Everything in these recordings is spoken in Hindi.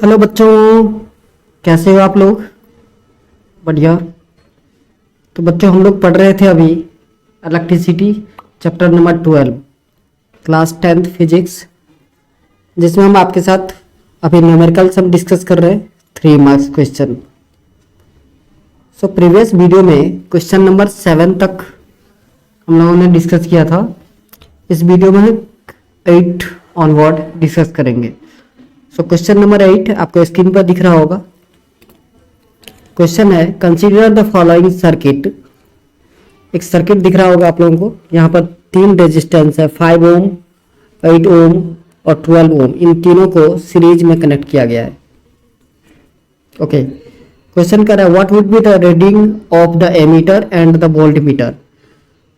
हेलो बच्चों, कैसे हो आप लोग? बढ़िया। तो बच्चों हम लोग पढ़ रहे थे अभी electricity chapter number 12 class 10th physics, जिसमें हम आपके साथ अभी न्यूमेरिकल्स हम डिस्कस कर रहे हैं 3 marks question. So previous video में क्वेश्चन नंबर 7 तक हम लोगों ने डिस्कस किया था। इस वीडियो में हम 8 ऑनवर्ड डिस्कस करेंगे। सो क्वेश्चन नंबर 8 आपको स्क्रीन पर दिख रहा होगा। क्वेश्चन है कंसीडर द फॉलोइंग सर्किट। एक सर्किट दिख रहा होगा आप लोगों को। यहाँ पर 3 रेजिस्टेंस है, 5 ओम, 8 ओम और 12 ओम। इन तीनों को सीरीज में कनेक्ट किया गया है। ओके, क्वेश्चन कर रहा है what would be the reading of the ammeter and the volt meter.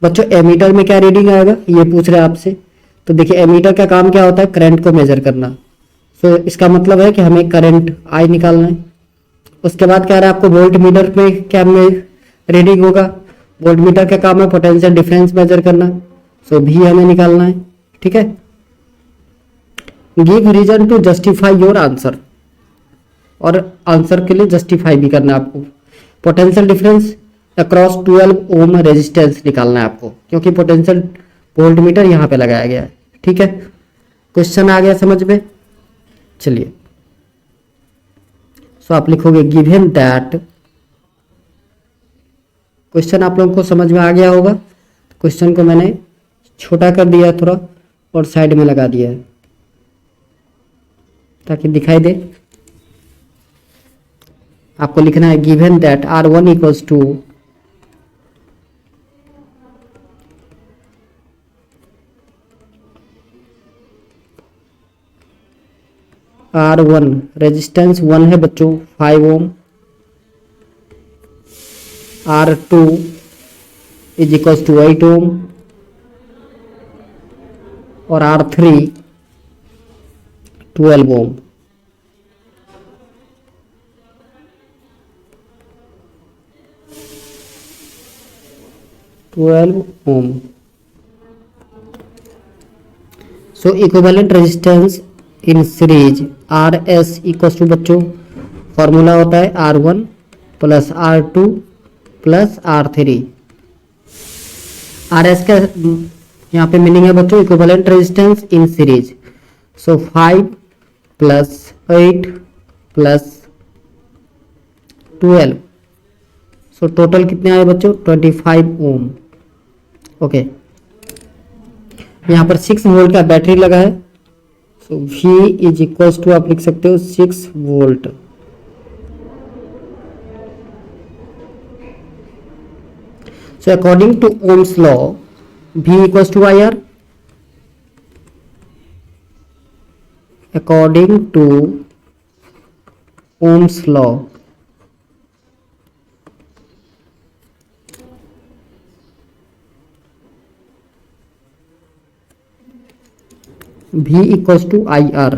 बच्चों एमीटर में क्या रीडिंग आएगा ये पूछ रहे हैं आपसे। तो देखिए एमीटर का काम क्या होता है, करंट को मेजर करना। तो इसका मतलब है कि हमें करंट आई निकालना है। उसके बाद कह रहा है आपको वोल्ट मीटर में क्या में रीडिंग होगा। वोल्ट मीटर का काम है पोटेंशियल डिफरेंस मेजर करना। सो भी हमें निकालना है। ठीक है, give reason to justify your answer, और आंसर के लिए जस्टिफाई भी करना है आपको। Potential difference across 12 ohm resistance निकालना है आपको, क्योंकि पोटेंशियल वोल्ट मीटर यहाँ पे लगाया गया है। ठीक है, क्वेश्चन आ गया समझ में। चलिए, सो आप लिखोगे गिवन दैट। क्वेश्चन आप लोगों को समझ में आ गया होगा। क्वेश्चन को मैंने छोटा कर दिया है थोड़ा और साइड में लगा दिया है ताकि दिखाई दे। आपको लिखना है given that R1 equals to R1 resistance 1 है बच्चों 5 ohm, R2 is equals to 8 ohm और R3 12 ohm. So equivalent resistance in series RS equals to बच्चों फॉर्मूला होता है R1 plus R2 plus R3। RS का यहाँ पे मीनिंग है बच्चों equivalent resistance in series. So 5 plus 8 plus 12। So total कितने आए बच्चों 25 ओम। ओके, यहाँ पर 6 वोल्ट का बैटरी लगा है। सो V इज इक्वल्स टू आप लिख सकते हो 6 volt. So according to Ohm's law, V equals to IR. According to Ohm's law, V equals to IR।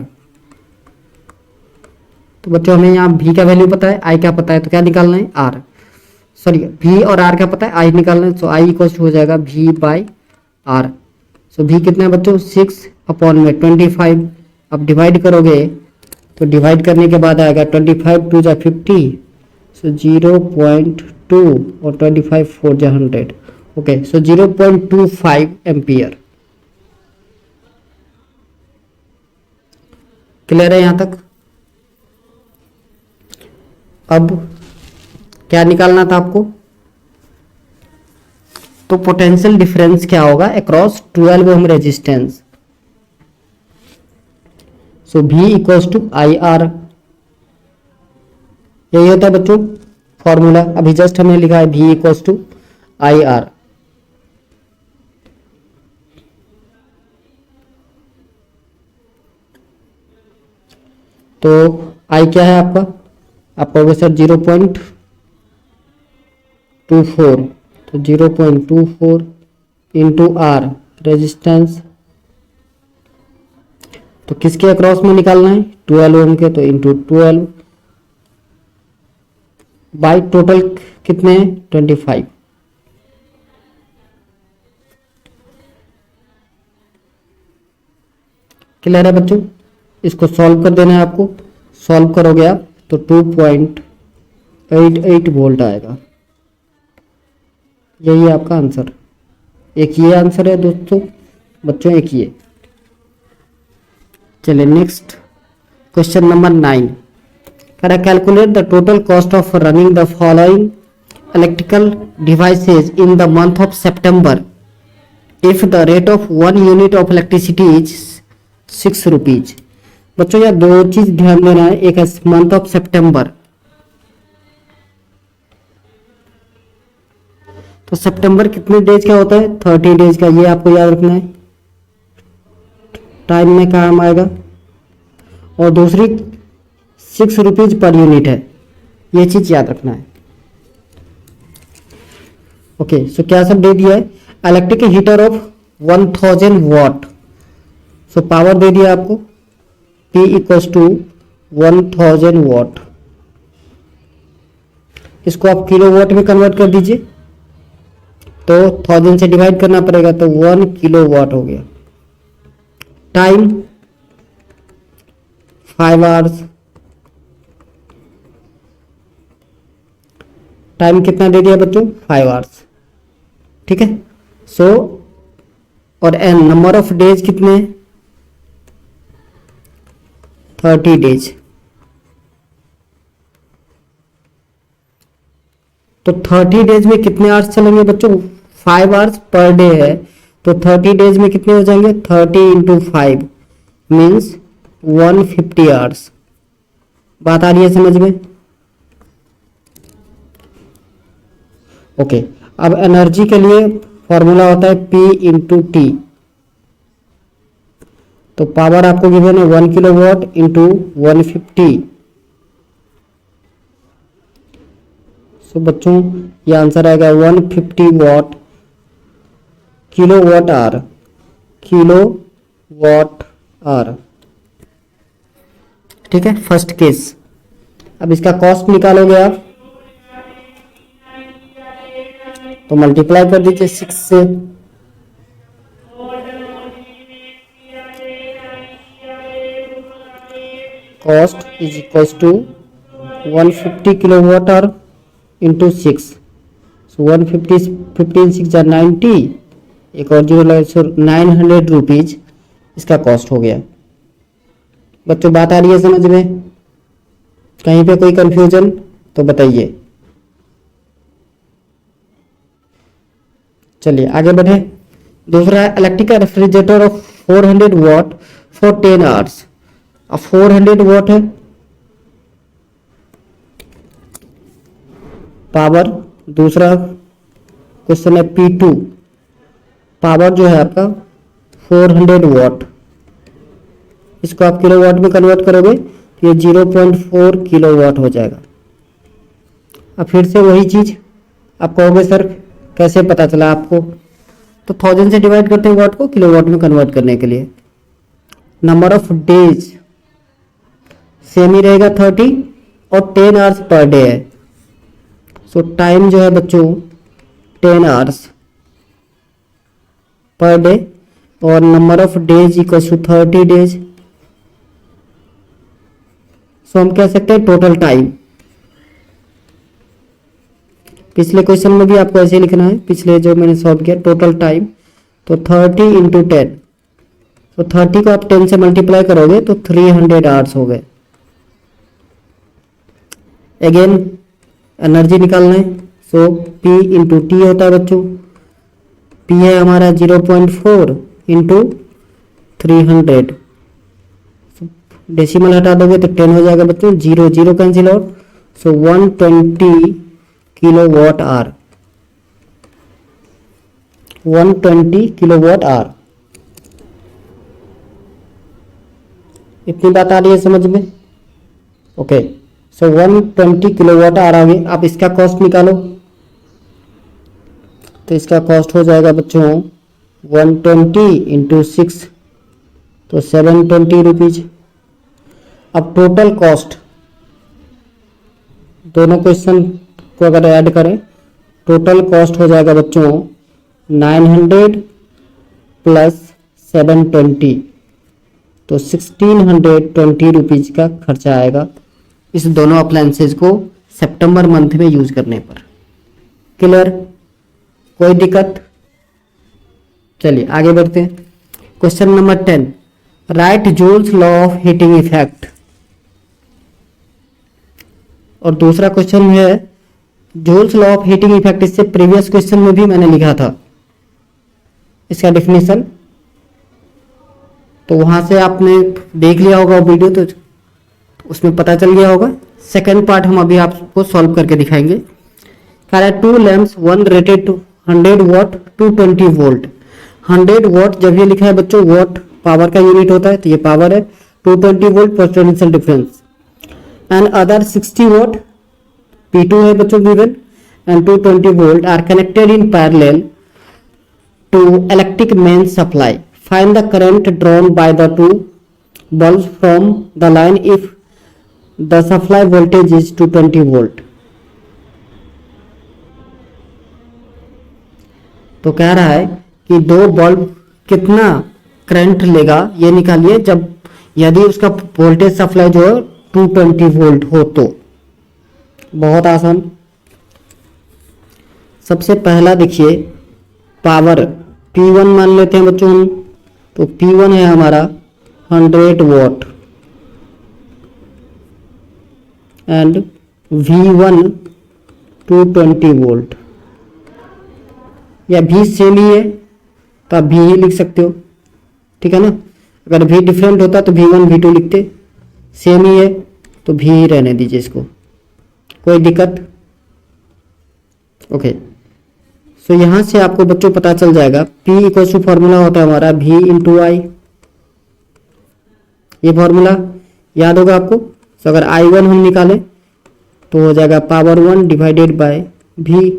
तो बच्चों हमें यहाँ V का वैल्यू पता है, I क्या पता है, तो क्या निकालना है R। सॉरी, V और R का पता है, I निकालना है। सो I इक्वल्स हो जाएगा V by R। So V कितना है बच्चों 6 अपॉन में 25। अब डिवाइड करोगे तो डिवाइड करने के बाद आएगा 25 2 जा 50। सो 0.2 और 25 4 जा 100। ओके, सो 0.25 एम्पियर। क्लियर है यहाँ तक। अब क्या निकालना था आपको, तो पोटेंशियल डिफरेंस क्या होगा across 12 ohm resistance. So V equals to IR। यही होता है बच्चों फॉर्मूला। अभी जस्ट हमने लिखा है V इक्वल्स टू IR। तो I क्या है आपका, आप कहोगे सर 0.24, तो 0.24 इंटू R रेजिस्टेंस। तो किसके अक्रॉस में निकालना है 12 ओम के, तो इंटू 12 बाई टोटल कितने हैं 25। क्लियर है बच्चों, इसको सॉल्व कर देना है आपको। सॉल्व करोगे आप तो 2.88 वोल्ट आएगा। यही है आपका आंसर। एक ये आंसर है दोस्तों बच्चों, एक ये। चलिए next question number 9। Calculate the total cost of running the following electrical devices in the month of September if the rate of 1 unit of electricity is 6 rupees. बच्चों यह दो चीज ध्यान देना है, एक है मंथ ऑफ सेप्टेम्बर। तो सितंबर कितने डेज का होता है? 30 डेज का, ये आपको याद रखना है, टाइम में काम आएगा। और दूसरी 6 रुपीज पर यूनिट है, ये चीज याद रखना है। ओके, सो क्या सब दे दिया है? Electric heater of 1000 watt. So power दे दिया आपको P इक्वल्स टू 1000 वाट। इसको आप किलो वाट में कन्वर्ट कर दीजिए, तो 1000 से डिवाइड करना पड़ेगा, तो 1 किलो वाट हो गया। Time 5 hours. टाइम कितना दे दिया बच्चों? 5 आवर्स। ठीक है। सो और एन नंबर ऑफ डेज कितने? 30 डेज। तो 30 डेज में कितने आवर्स चलेंगे बच्चों? 5 आवर्स पर डे है, तो 30 डेज में कितने हो जाएंगे? 30 इंटू 5 मीन्स 150 आवर्स। बात आ रही है समझ में? ओके, अब एनर्जी के लिए फॉर्मूला होता है P इंटू टी। तो पावर आपको गिवन है 1 किलो वाट इंटू 150। सो बच्चों ये आंसर आएगा 150 watt kilo watt hour, kilo watt hour. ठीक है, फर्स्ट केस। अब इसका कॉस्ट निकालोगे आप, तो मल्टीप्लाई कर दीजिए 6 से। Cost is equals to 150 kilo watt hour into 6। So 150 15 6 90, एक और जीरो लगे, सो 900 रुपीज इसका कॉस्ट हो गया। बच्चों बात आ रही है समझ में? कहीं पे कोई कंफ्यूजन तो बताइए। चलिए आगे बढ़े। दूसरा है electric refrigerator of 400 watt for 10 hours. अब 400 वाट है पावर। दूसरा क्वेश्चन है P2, पावर जो है आपका 400 वाट। इसको आप किलो वाट में कन्वर्ट करोगे तो ये 0.4 किलो वाट हो जाएगा। अब फिर से वही चीज आप कहोगे सर कैसे पता चला आपको? तो 1000 से डिवाइड करते हैं वाट को किलो वाट में कन्वर्ट करने के लिए। नंबर ऑफ डेज सेम ही रहेगा 30 और 10 आवर्स पर डे है। सो टाइम जो है बच्चों 10 आवर्स पर डे और number of days equal to 30 days. So हम कह सकते हैं टोटल टाइम। पिछले क्वेश्चन में भी आपको ऐसे लिखना है, पिछले जो मैंने सॉल्व किया टोटल टाइम, तो 30 इंटू 10। तो 30 को आप 10 से मल्टीप्लाई करोगे तो 300 आवर्स हो गए। अगेन एनर्जी निकालना है, सो P इंटू टी होता है बच्चों। P है हमारा 0.4 इंटू 300। डेसिमल हटा दोगे तो 10 हो जाएगा बच्चों, 0 0 कैंसिल आउट। सो 120 किलो वाट आवर, 120 किलो वाट आवर। इतनी बात आ रही है समझ में? ओके, सो 120 किलो वाट आवर आ गई। आप इसका कॉस्ट निकालो, तो इसका कॉस्ट हो जाएगा बच्चों 120 इंटू 6, तो 720 रुपीज। अब टोटल कॉस्ट दोनों क्वेश्चन को अगर ऐड करें, टोटल कॉस्ट हो जाएगा बच्चों 900 प्लस 720, तो 1620 रुपीज का खर्चा आएगा इस दोनों अप्लायंसेज को सितंबर मंथ में यूज करने पर। क्लियर? कोई दिक्कत? चलिए आगे बढ़ते हैं। Question number 10, right joules law of heating effect. और दूसरा क्वेश्चन है joules law of heating effect. इससे प्रीवियस क्वेश्चन में भी मैंने लिखा था इसका डेफिनेशन, तो वहां से आपने देख लिया होगा वो वीडियो, तो उसमें पता चल गया होगा। सेकंड पार्ट हम अभी आपको सॉल्व करके दिखाएंगे। कह रहा है 2 lamps, 1 rated to 100 watt 220 volt. 100 watt जब ये लिखा है बच्चों, वॉट पावर का यूनिट होता है, तो ये पावर है। 220 volt potential difference and other 60 what P2 है बच्चों given and 220 volt are connected in parallel to electric main supply. Find the current drawn by the two bulbs from the line if the supply voltage is 220 volt. तो कह रहा है कि दो बल्ब कितना करंट लेगा ये निकालिए जब यदि उसका वोल्टेज सप्लाई जो है 220 वोल्ट हो तो। बहुत आसान। सबसे पहला देखिए पावर P1 मान लेते हैं बच्चों हम, तो P1 है हमारा 100 वॉट एंड V1 220 वोल्ट, या V सेम ही है तो आप V ही लिख सकते हो, ठीक है ना। अगर V डिफरेंट होता तो V1 V2 लिखते, सेम ही है तो V ही रहने दीजिए इसको। कोई दिक्कत? ओके। सो यहां से आपको बच्चों पता चल जाएगा P इक्वल टू फॉर्मूला होता है हमारा V इंटू आई। ये फॉर्मूला याद होगा आपको। सो अगर I1 हम निकालें तो हो जाएगा power 1 divided by V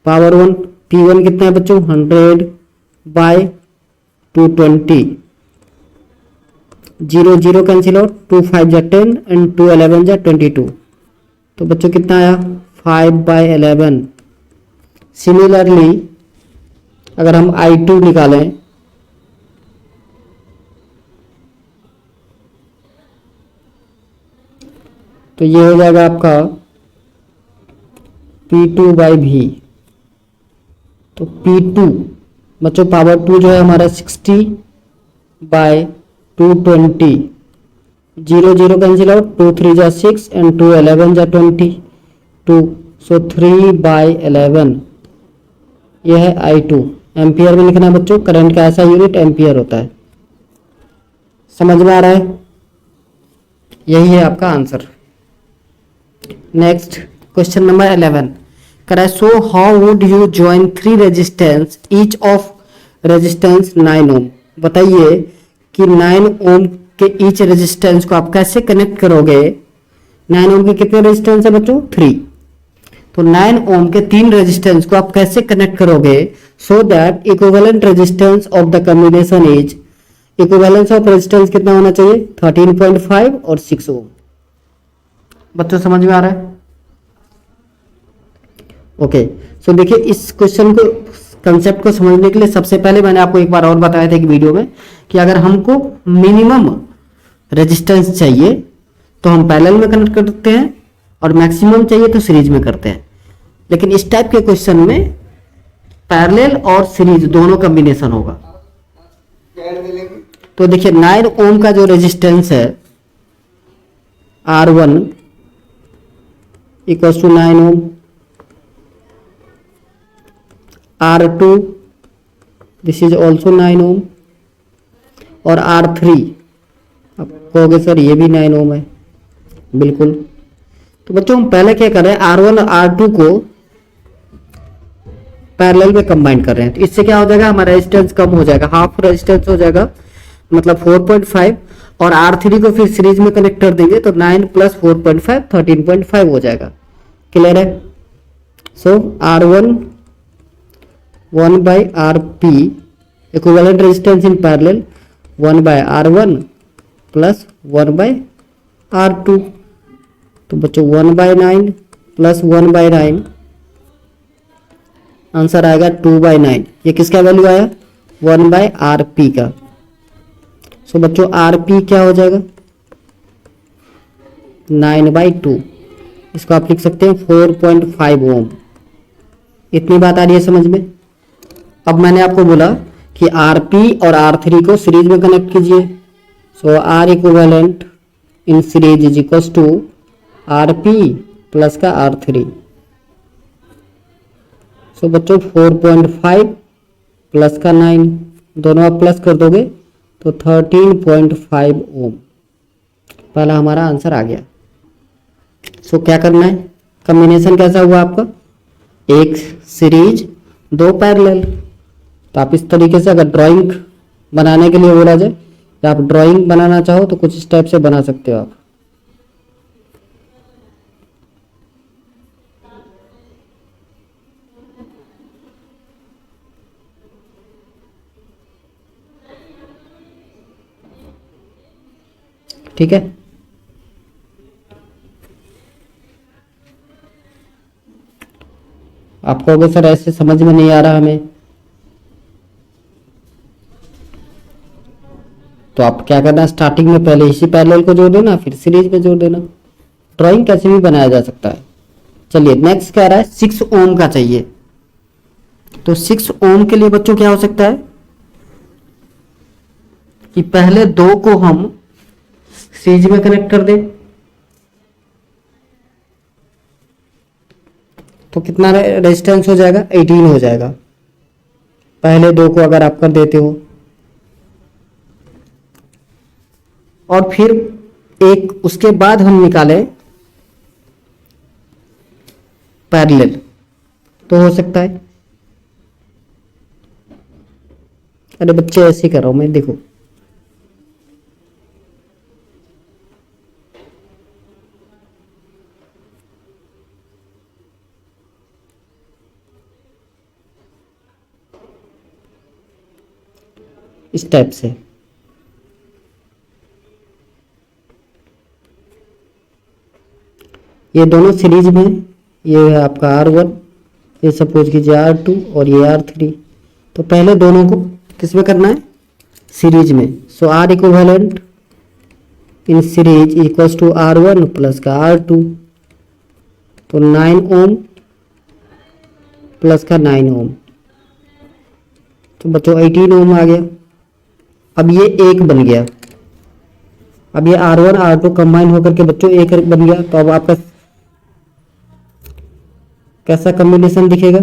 power 1। P1 कितना है बच्चों 100 बाय 220, 0 0 कैंसिल आउट, 2 5 जा 10 एंड 2 11 जा 22, तो बच्चों कितना आया 5 बाय 11। सिमिलरली अगर हम I2 निकालें तो ये हो जाएगा आपका P2 बाई V। तो P2 बच्चों पावर 2 जो है हमारा 60 बाय 220, 0 0 कैंसिल आउट, 2 3 जा 6 एंड 2 11 जा 22, सो 3 बाय 11। यह है I2। एम्पियर में लिखना है बच्चों, करंट का ऐसा यूनिट एम्पियर होता है। समझ में आ रहा है? यही है आपका आंसर। नेक्स्ट क्वेश्चन नंबर 11 कह रहा है so how would you join 3 resistance each of resistance 9 ओम। बताइए कि 9 ओम के ईच रेजिस्टेंस को आप कैसे कनेक्ट करोगे। 9 ओम के कितने रेजिस्टेंस है बच्चों 3, तो 9 ओम के 3 रेजिस्टेंस को आप कैसे कनेक्ट करोगे so that equivalent resistance of the combination is, equivalence of resistance कितना होना चाहिए 13.5 और 6 ओम। बच्चों समझ में आ रहा है? ओके। सो देखिए इस क्वेश्चन को कंसेप्ट को समझने के लिए सबसे पहले मैंने आपको एक बार और बताया था कि वीडियो में कि अगर हमको मिनिमम रेजिस्टेंस चाहिए तो हम पैरेलल में कनेक्ट करते हैं और मैक्सिमम चाहिए तो सीरीज में करते हैं। लेकिन इस टाइप के क्वेश्चन में पैरेलल और सीरीज दोनों कॉम्बिनेशन होगा। तो देखिए 9 ओम का जो रेजिस्टेंस है R1 equals to 9 ohm, R2 this is also 9 ohm और R3 आप कहोगे सर ये भी 9 ओम है, बिल्कुल। तो बच्चों हम पहले क्या कर रहे हैं R1 और R2 को पैरेलल में कंबाइन कर रहे हैं, तो इससे क्या हो जाएगा हमारा रेजिस्टेंस कम हो जाएगा, हाफ रेजिस्टेंस हो जाएगा मतलब 4.5, और R3 को फिर सीरीज में कनेक्ट कर देंगे तो 9 प्लस 4.5 13.5 हो जाएगा। क्लियर है? सो R1 1 by RP equivalent resistance in parallel 1 by R1 plus 1 by R2, तो बच्चों 1 by 9 प्लस 1 by 9 आंसर आएगा 2 by 9। ये किसका वैल्यू आया 1 by RP का। सो बच्चों आर पी क्या हो जाएगा 9/2, इसको आप लिख सकते हैं 4.5 ओम। इतनी बात आ रही है समझ में। अब मैंने आपको बोला कि आर पी और आर थ्री को सीरीज में कनेक्ट कीजिए। So R equivalent in series is equal to R P plus का आर थ्री। सो बच्चों 4.5 प्लस का 9, दोनों आप प्लस कर दोगे तो 13.5 ओम। पहला हमारा आंसर आ गया। सो क्या करना है, कॉम्बिनेशन कैसा हुआ आपका, एक सीरीज दो पैरेलल। तो आप इस तरीके से अगर ड्राइंग बनाने के लिए बोला जाए या आप ड्राइंग बनाना चाहो तो कुछ इस टाइप से बना सकते हो आप। ठीक है, आप कहोगे सर ऐसे समझ में नहीं आ रहा हमें, तो आप क्या करना, स्टार्टिंग में पहले इसी पैरेलल को जोड़ देना, फिर सीरीज में जोड़ देना। ड्राइंग कैसे भी बनाया जा सकता है। चलिए नेक्स्ट कह रहा है 6 ओम का चाहिए। तो 6 ओम के लिए बच्चों क्या हो सकता है कि पहले दो को हम सीरीज में कनेक्ट कर दें, तो कितना रेजिस्टेंस हो जाएगा 18 हो जाएगा। पहले दो को अगर आप कर देते हो और फिर एक उसके बाद हम निकालें पैरेलल तो हो सकता है। अरे बच्चे ऐसे ही कर रहा हूं मैं, देखो इस टाइप से। ये दोनों सीरीज में, ये है आपका R1, ये सपोज कीजिए R2 और ये R3। तो पहले दोनों को किस में करना है, सीरीज में। So R equivalent in series equals to R1 plus का R2। तो 9 ओम प्लस का 9 ओम, तो बच्चों 18 ओम आ गया। अब ये एक बन गया, अब ये R1 R2 कंबाइन होकर के बच्चों एक बन गया। तो अब आपका कैसा कॉम्बिनेशन दिखेगा,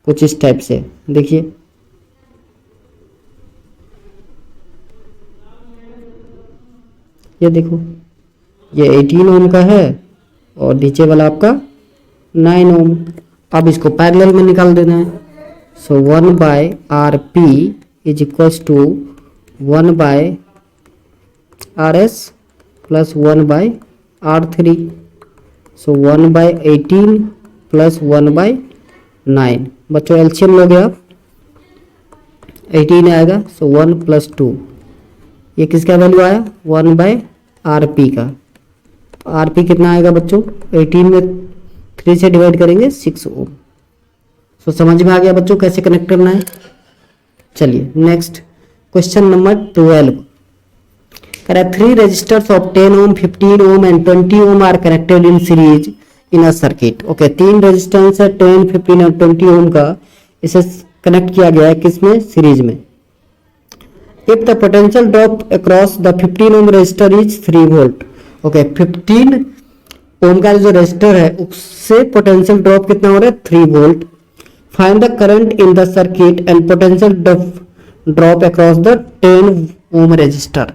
कुछ इस टाइप से। देखिए ये देखो, ये 18 ओम का है और नीचे वाला आपका 9 ओम। अब इसको पैरेलल में निकाल देना है। So 1/RP is equals to 1/RS plus 1/R3। So 1/18 plus 1/9। बच्चों एलसीएम लोगे आप 18 आएगा। सो 1 प्लस 2, ये किसका वैल्यू आया 1/RP का। RP कितना आएगा बच्चों, 18 में 3 से डिवाइड करेंगे 6 ओम। सो समझ में आ गया बच्चों कैसे कनेक्ट करना है। चलिए नेक्स्ट क्वेश्चन नंबर 12। कह रहा है 3 resistors of 10 ohm 15 ohm and 20 ohm are connected in series in a circuit. Okay, 3 resistance है 10, 15 और 20 ओम का, इसे कनेक्ट किया गया है किसमें, सीरीज में। If the potential drop across the 15 ohm resistor is 3 volt. Okay, 15 ohm का जो रजिस्टर है उससे पोटेंशियल ड्रॉप कितना हो रहा है 3 volt. Find the current in the circuit and potential drop across the 10 ohm resistor.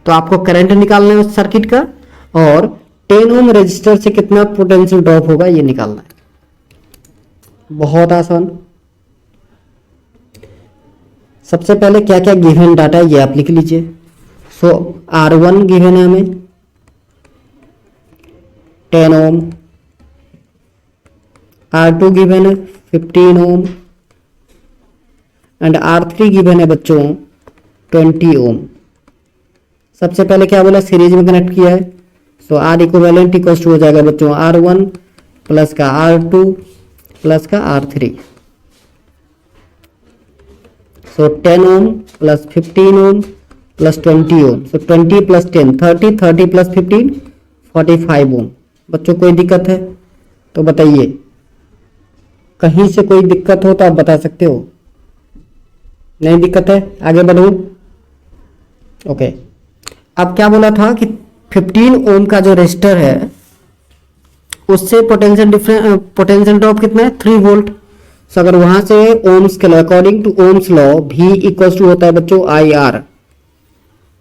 तो आपको करंट निकालना है उस सर्किट का और 10 ओम रजिस्टर से कितना पोटेंशियल ड्रॉप होगा ये निकालना है। बहुत आसान। सबसे पहले क्या क्या गिवन डाटा है ये आप लिख लीजिए। सो R1 गिवन है हमें 10 ओम, R2 गिवन है 15 ओम एंड R3 गिवन है बच्चों 20 ओम। सबसे पहले क्या बोला, सीरीज में कनेक्ट किया है। सो R इक्विवेलेंट इक्वल टू हो जाएगा बच्चों R1 प्लस का R2 प्लस का R3। सो 10 ओम प्लस 15 ओम प्लस 20 ओम, सो 20 प्लस 10 30, 30 प्लस 15 45 ओम। बच्चों कोई दिक्कत है तो बताइए, कहीं से कोई दिक्कत हो तो आप बता सकते हो, नहीं दिक्कत है आगे बढ़ूं? ओके, अब क्या बोला था कि 15 ओम का जो रेजिस्टर है उससे पोटेंशियल ड्रॉप कितना है 3 वोल्ट। सो अगर वहां से ओम्स के law, according to Ohm's law V equal to होता है बच्चों IR।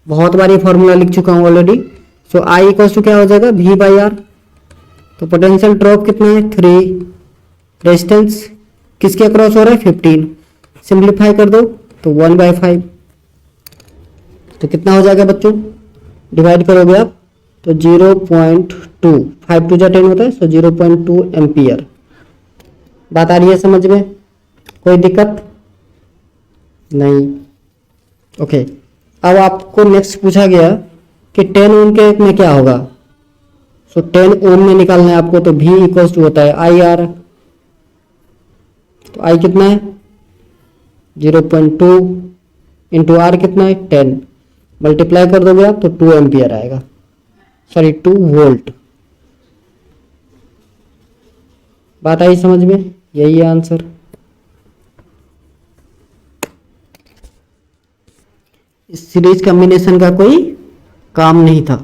बहुत बार ये फॉर्मूला लिख चुका हूं already. So I equal to क्या हो जाएगा V बाई R। तो पोटेंशियल ड्रॉप कितना है 3, रेजिस्टेंस किसके अक्रॉस हो रहा है 15, सिंप्लीफाई कर दो तो 1/5। तो कितना हो जाएगा बच्चों, डिवाइड करोगे आप तो 0.2, 5 टू 10 होता है, सो 0.2 एम्पियर। बात आ रही है समझ में, कोई दिक्कत नहीं? ओके, अब आपको नेक्स्ट पूछा गया कि 10 ओम के में क्या होगा। सो 10 ओम में निकालना है आपको, तो V इक्वल टू होता है IR। तो I कितना है 0.2 इंटू R कितना है 10, मल्टीप्लाई कर दोगे आप तो 2 एम्पियर आएगा, सॉरी 2 वोल्ट। बात आई समझ में, यही है आंसर। इस सीरीज कॉम्बिनेशन का कोई काम नहीं था।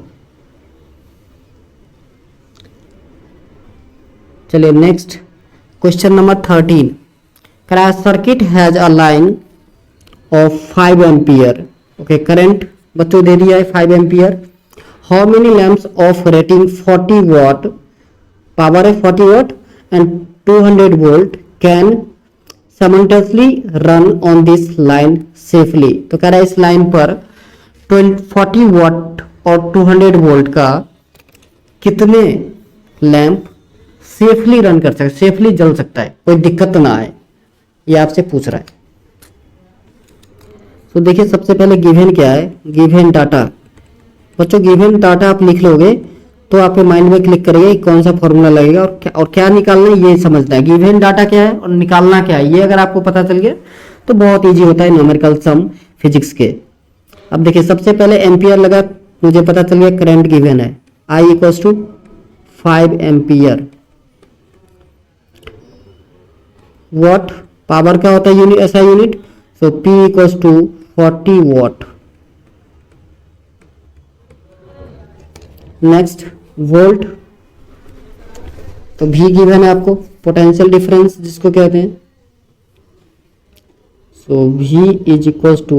चलिए नेक्स्ट क्वेश्चन नंबर 13। करा circuit has a line of 5 ampere. Okay, current बच्चों दे दिया है 5 ampere. How many lamps of rating 40 watt, power है 40 watt and 200 volt can simultaneously run on this line safely. तो कह रहा है इस लाइन पर 40 वाट और 200 वोल्ट का कितने लैंप सेफली रन कर सकते, सेफली जल सकता है, कोई दिक्कत ना आए, ये आपसे पूछ रहा है। तो देखिए सबसे पहले गिवन क्या है, गिवन डाटा। बच्चों गिवन डाटा आप लिख लोगे तो आपके माइंड में क्लिक करेगा कौन सा फॉर्मूला लगेगा और क्या निकालना है ये समझना है। गिवन डाटा क्या है और निकालना क्या है, ये अगर आपको पता चल गया तो बहुत इजी होता है न्यूमेरिकल सम फिजिक्स के। अब देखिए सबसे पहले एम्पियर लगा, मुझे पता चल गया करंट गिवन है I equals to 5 ampere. Watt power का होता है यूनिट, ऐसा unit, so P equals to 40 watt. Next volt, तो V गिवन है आपको, पोटेंशियल डिफरेंस जिसको कहते हैं, so V is equals to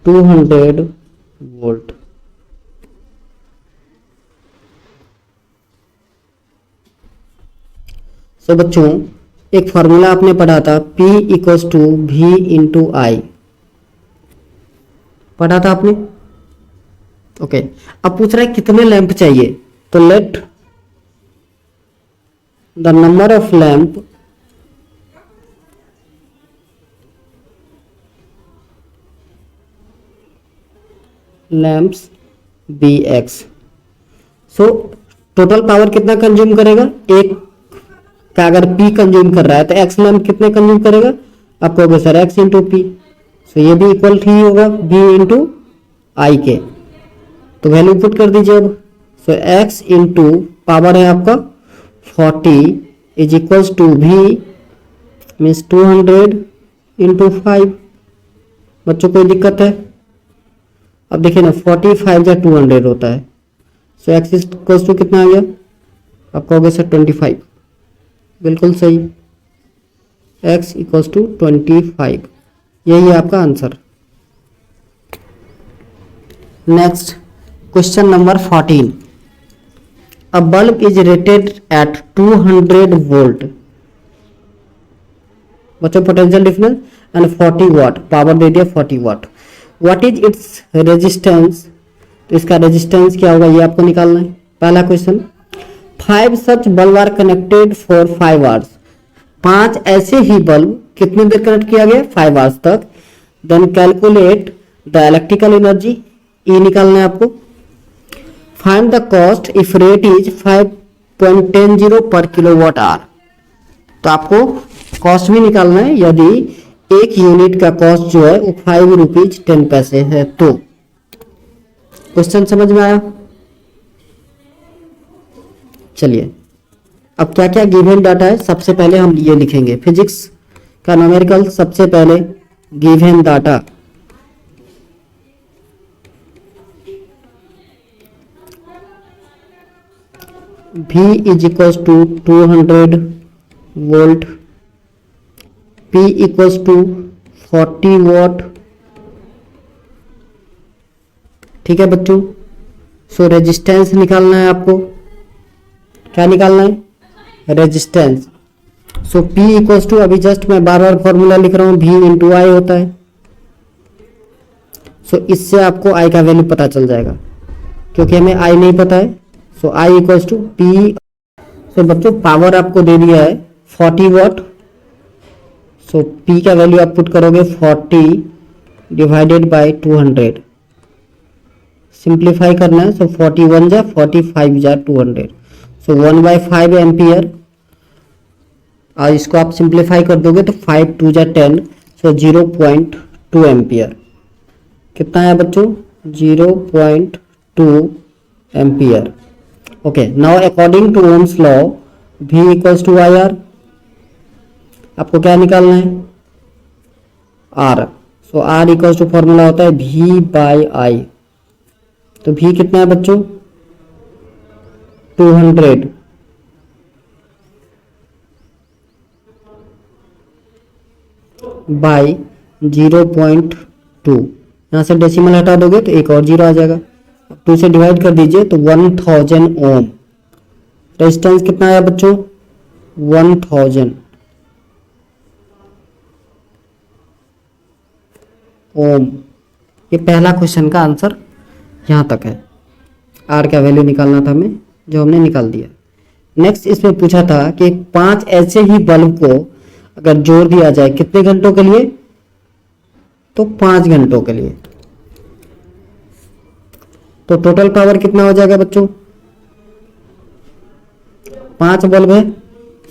200 volt. So बच्चों एक फॉर्मूला आपने पढ़ा था P equals to V into I, पढ़ा था आपने? ओके, अब पूछ रहा है कितने लैंप चाहिए, तो let the number of lamp lamps be X. So total power कितना कंज्यूम करेगा, एक का अगर P कंज्यूम कर रहा है तो एक्स लैंप कितने कंज्यूम करेगा, आप कहोगे सर एक्स इंटू पी। सो ये भी इक्वल ही होगा V इंटू आई के, तो वैल्यू पुट कर दीजिए अब। सो x इंटू पावर है आपका 40 is equals to V means 200 into 5। बच्चों कोई दिक्कत है? अब देखिए ना 45 या 200 होता है, सो x इक्वल्स टू कितना आ गया, आप कहोगे सर 25, बिल्कुल सही, x इक्वल्स टू 25, यही है आपका answer. Next question number 14। A bulb is rated at 200 volt, बच्चों potential difference and 40 watt, power दे दिया 40 watt. What is its resistance, तो इसका रेजिस्टेंस क्या होगा ये आपको निकालना है। पहला question, 5 such bulb are connected for 5 hours, 5 ऐसे ही बल्ब कितनी देर कनेक्ट किया गया 5 आवर्स तक। Then calculate the electrical energy, E निकालना है आपको। Find the cost if rate is 5.10 per kilowatt hour, तो आपको कॉस्ट भी निकालना है यदि एक यूनिट का कॉस्ट जो है वो 5 रुपीज 10 पैसे है। तो क्वेश्चन समझ में आया? चलिए अब क्या क्या गिवन डाटा है सबसे पहले हम ये लिखेंगे। फिजिक्स का न्यूमेरिकल, सबसे पहले given data. V is equals to 200 volt, P equals to 40 watt. ठीक है बच्चों, सो रेजिस्टेंस निकालना है आपको। क्या निकालना है? Resistance. So P equals to, अभी जस्ट मैं बार बार फॉर्मूला लिख रहा हूं, V इंटू आई होता है। सो इससे आपको I का वैल्यू पता चल जाएगा, क्योंकि हमें I नहीं पता है। सो I इक्वल्स टू P। सो बच्चों पावर आपको दे दिया है 40 वॉट। सो P का वैल्यू आप पुट करोगे 40 डिवाइडेड बाय 200। सिंप्लीफाई करना है। सो 41 जा 45 जा 200। सो 1/5 एम्पियर। और इसको आप सिंप्लीफाई कर दोगे तो 5 2 जा 10। So 0.2 ampere. कितना है बच्चों? 0.2 ampere. Okay, now according to Ohm's law V equals to I R. आपको क्या निकालना है? R। So R equals to formula होता है V बाई आई। तो V कितना है बच्चों? 200 बाई 0.2। यहां से डेसिमल हटा दोगे तो एक और जीरो आ जाएगा। 2 से डिवाइड कर दीजिए तो 1000 ओम। रेजिस्टेंस कितना है बच्चों? 1000 ओम। ये पहला क्वेश्चन का आंसर यहां तक है। आर का वैल्यू निकालना था हमें, जो हमने निकाल दिया। नेक्स्ट इसमें पूछा था कि 5 ऐसे ही बल्ब को अगर जोड़ दिया जाए कितने घंटों के लिए? तो 5 घंटों के लिए। तो टोटल पावर कितना हो जाएगा बच्चों? 5 बल्ब है।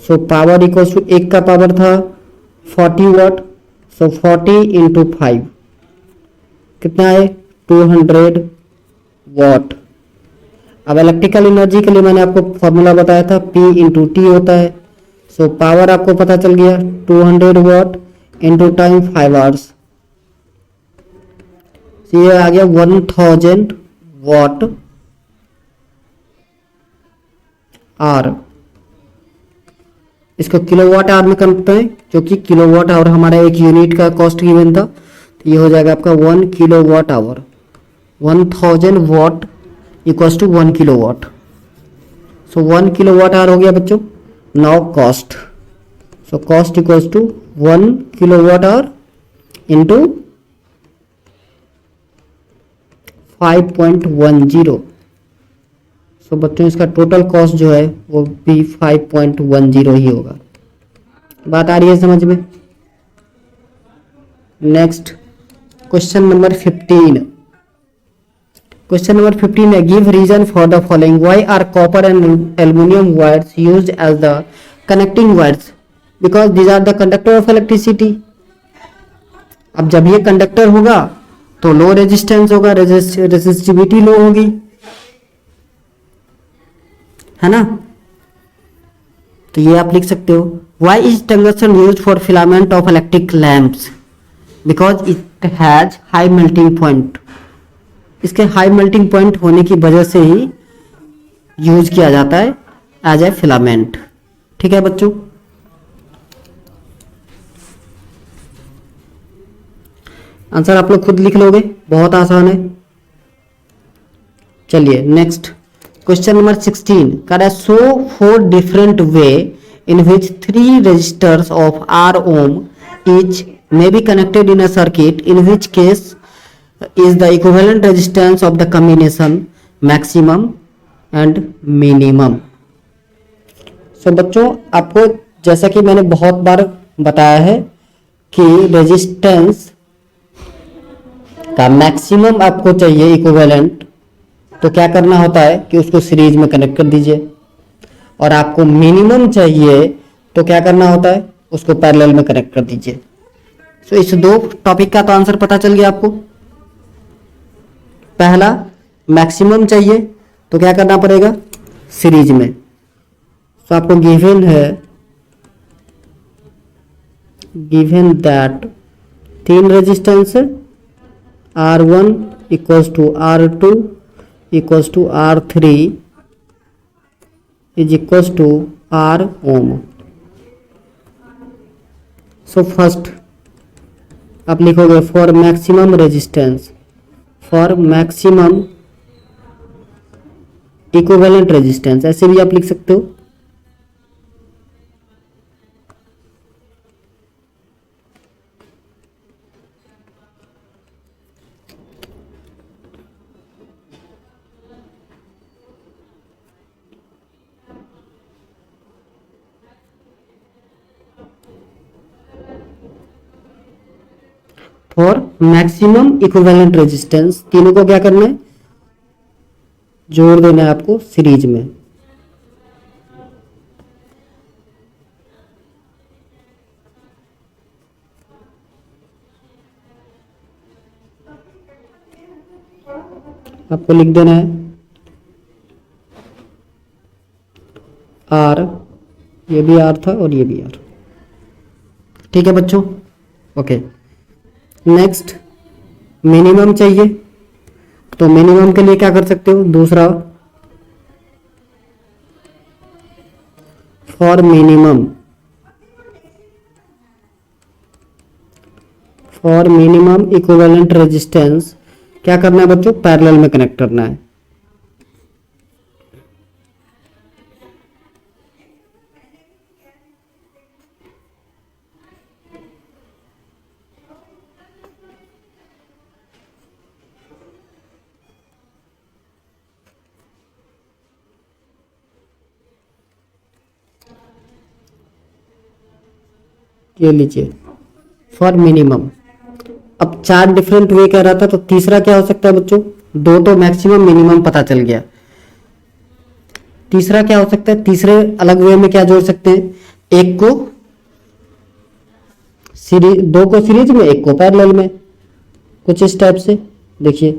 सो पावर इक्वल्स टू, एक का पावर था 40 वॉट। सो 40 इंटू 5 कितना है? 200 वॉट। अब इलेक्ट्रिकल एनर्जी के लिए मैंने आपको फॉर्मूला बताया था, P इंटू टी होता है। सो पावर आपको पता चल गया 200 वॉट इंटू टाइम 5 आवर्स। ये आ गया 1000 वॉट आवर। इसको किलोवाट आवर में करते हैं, क्योंकि किलोवाट आवर हमारा एक यूनिट का कॉस्ट गिवन था। तो ये हो जाएगा आपका 1 kilowatt hour. 1000 watt equals to 1 kilowatt. So 1 kilowatt hour हो गया बच्चों। Now cost. So cost equals to 1 kilowatt hour into 5.10। So बच्चों इसका टोटल कॉस्ट जो है वो भी 5.10 ही होगा। बात आ रही है समझ में? Next question number 15। Question number 15 है, give reason for the following. Why are copper and aluminium wires used as the connecting wires? Because these are the conductor of electricity. अब जब ये कंडक्टर होगा तो लो रेजिस्टेंस होगा, रेजिस्टिविटी लो होगी, है ना? तो ये आप लिख सकते हो। Why is tungsten used for filament of electric lamps? Because it has high melting point. इसके हाई मेल्टिंग पॉइंट होने की वजह से ही यूज किया जाता है एज ए फिलामेंट। ठीक है बच्चों? आंसर आप लोग खुद लिख लोगे, बहुत आसान है। चलिए नेक्स्ट क्वेश्चन नंबर 16 कर है, show 4 different way in which 3 resistors of R ohm each may be connected in a circuit, in which case is the equivalent resistance of the combination maximum and minimum. So बच्चों आपको जैसा कि मैंने बहुत बार बताया है कि रेजिस्टेंस का मैक्सिमम आपको चाहिए इक्विवेलेंट, तो क्या करना होता है कि उसको सीरीज में कनेक्ट कर दीजिए, और आपको मिनिमम चाहिए तो क्या करना होता है उसको पैरेलल में कनेक्ट कर दीजिए। तो इस दो टॉपिक का तो आंसर पता चल गया आपको। पहला मैक्सिमम चाहिए तो क्या करना पड़ेगा, सीरीज में। तो आपको गिवन है, गिवन दैट तीन resistance R1 equals to R2 equals to R3 is equals to R ohm. So first आप लिखोगे for maximum resistance, for maximum equivalent resistance, ऐसे भी आप लिख सकते हो। फॉर मैक्सिमम इक्विवेलेंट रेजिस्टेंस, तीनों को क्या करना है, जोड़ देना है आपको सीरीज में। आपको लिख देना है R, ये भी R था और ये भी R। ठीक है बच्चों, ओके। नेक्स्ट मिनिमम चाहिए, तो मिनिमम के लिए क्या कर सकते हो, दूसरा for minimum, for minimum equivalent resistance क्या करना है बच्चों, पैरेलल में कनेक्ट करना है। ये लीजिए फॉर मिनिमम। अब चार डिफरेंट वे कह रहा था, तो तीसरा क्या हो सकता है बच्चों, दो तो मैक्सिमम मिनिमम पता चल गया, तीसरा क्या हो सकता है, तीसरे अलग वे में क्या जोड़ सकते हैं, एक को सीरीज, दो को सीरीज में, एक को पैरेलल में, कुछ इस टाइप से। देखिए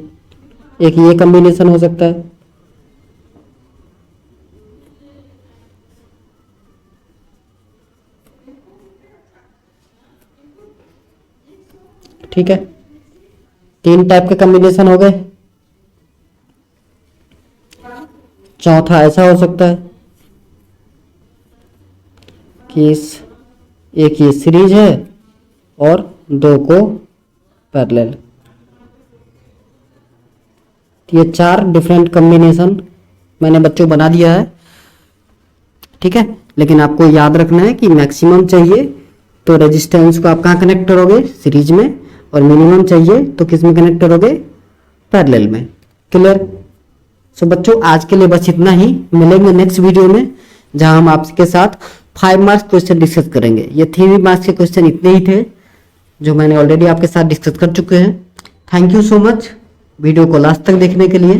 एक ये कॉम्बिनेशन हो सकता है, ठीक है, तीन टाइप के कॉम्बिनेशन हो गए। चौथा ऐसा हो सकता है कि एक ये सीरीज है और दो को पैरेलल। ये चार डिफरेंट कॉम्बिनेशन मैंने बच्चों बना दिया है, ठीक है। लेकिन आपको याद रखना है कि मैक्सिमम चाहिए तो रेजिस्टेंस को आप कहाँ कनेक्ट करोगे, सीरीज में, और मिनिमम चाहिए तो किस में कनेक्ट करोगे, पैरेलल में। क्लियर। सो बच्चों आज के लिए बस इतना ही, मिलेंगे नेक्स्ट वीडियो में जहां हम आपके साथ 5 मार्क्स क्वेश्चन डिस्कस करेंगे। ये 3 मार्क्स के क्वेश्चन इतने ही थे जो मैंने ऑलरेडी आपके साथ डिस्कस कर चुके हैं। Thank you so much video को लास्ट तक देखने के लिए।